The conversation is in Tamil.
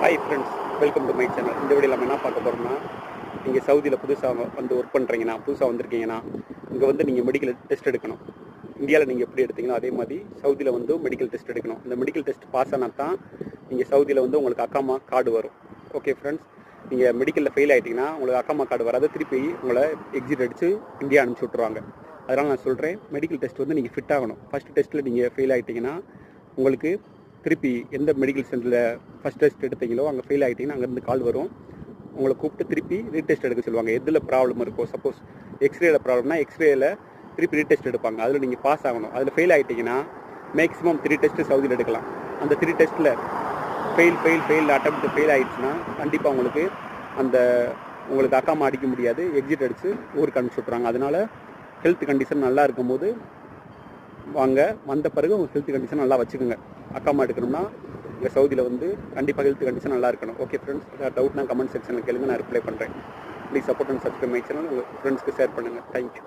Hi friends, welcome to my channel. இந்த வீடியோ நம்ம என்ன பார்க்க போகிறோம்னா, நீங்கள் சவுதியில் புதுசாக வந்து ஒர்க் பண்ணுறீங்கன்னா, புதுசாக வந்திருக்கீங்கன்னா, இங்கே வந்து நீங்கள் மெடிக்கல் டெஸ்ட் எடுக்கணும். இந்தியாவில் நீங்கள் எப்படி எடுத்தீங்களோ அதே மாதிரி சவுதியில் வந்து மெடிக்கல் டெஸ்ட் எடுக்கணும். இந்த மெடிக்கல் டெஸ்ட் பாஸ் ஆனால் தான் நீங்கள் சவுதியில் வந்து உங்களுக்கு அக்காமா கார்டு வரும். ஓகே ஃப்ரெண்ட்ஸ், நீங்கள் மெடிக்கலில் ஃபெயில் ஆகிட்டிங்கன்னா உங்களுக்கு அக்காமா கார்டு வராது, திருப்பி உங்களை எக்ஸிட் அடித்து இந்தியா அனுப்பிச்சி விட்ருவாங்க. அதனால் நான் சொல்கிறேன், மெடிக்கல் டெஸ்ட் வந்து நீங்கள் ஃபிட் ஆகணும். ஃபஸ்ட் டெஸ்ட்டில் நீங்கள் ஃபெயில் ஆகிட்டிங்கன்னா உங்களுக்கு திருப்பி எந்த மெடிக்கல் சென்டரில் ஃபஸ்ட் டெஸ்ட் எடுத்தீங்களோ அங்கே ஃபெயில் ஆகிட்டிங்கன்னா அங்கேருந்து கால் வரும். உங்களை கூப்பிட்டு திருப்பி ரீடெஸ்ட் எடுக்க சொல்லுவாங்க. எதில் ப்ராப்ளம் இருக்கோ, சப்போஸ் எக்ஸ்ரேயில் ப்ராப்ளம்னா எக்ஸ்ரேயில் திருப்பி ரீடெஸ்ட் எடுப்பாங்க. அதில் நீங்கள் பாஸ் ஆகணும். அதில் ஃபெயில் ஆகிட்டிங்கன்னா மேக்ஸிமம் 3 டெஸ்ட்டு சவுதியில் எடுக்கலாம். அந்த 3 டெஸ்ட்டில் ஃபெயில் அட்டெம்ப்ட் ஃபெயில் ஆகிடுச்சுன்னா கண்டிப்பாக உங்களுக்கு அக்காமா அடிக்க முடியாது, எக்ஸிட் அடித்து ஊருக்கு அனுப்பிச்சி விட்றாங்க. அதனால் ஹெல்த் கண்டிஷன் நல்லா இருக்கும்போது வாங்க, வந்த பிறகு உங்கள் ஹெல்த் கண்டிஷன் நல்லா வச்சுக்கோங்க. அக்காமா எடுக்கணும்னா இங்கே சவுதியில் வந்து கண்டிப்பாக ஹெல்த் கண்டிஷன் நல்லா இருக்கணும். ஓகே ஃப்ரெண்ட்ஸ், ஏதாவது டவுட்னா கமெண்ட் செக்ஷனில் கேளுங்க, நான் ரிப்ளை பண்ணுறேன். Please support and subscribe my channel. உங்கள் ஃப்ரெண்ட்ஸ்க்கு ஷேர் பண்ணுங்கள். தேங்க்யூ.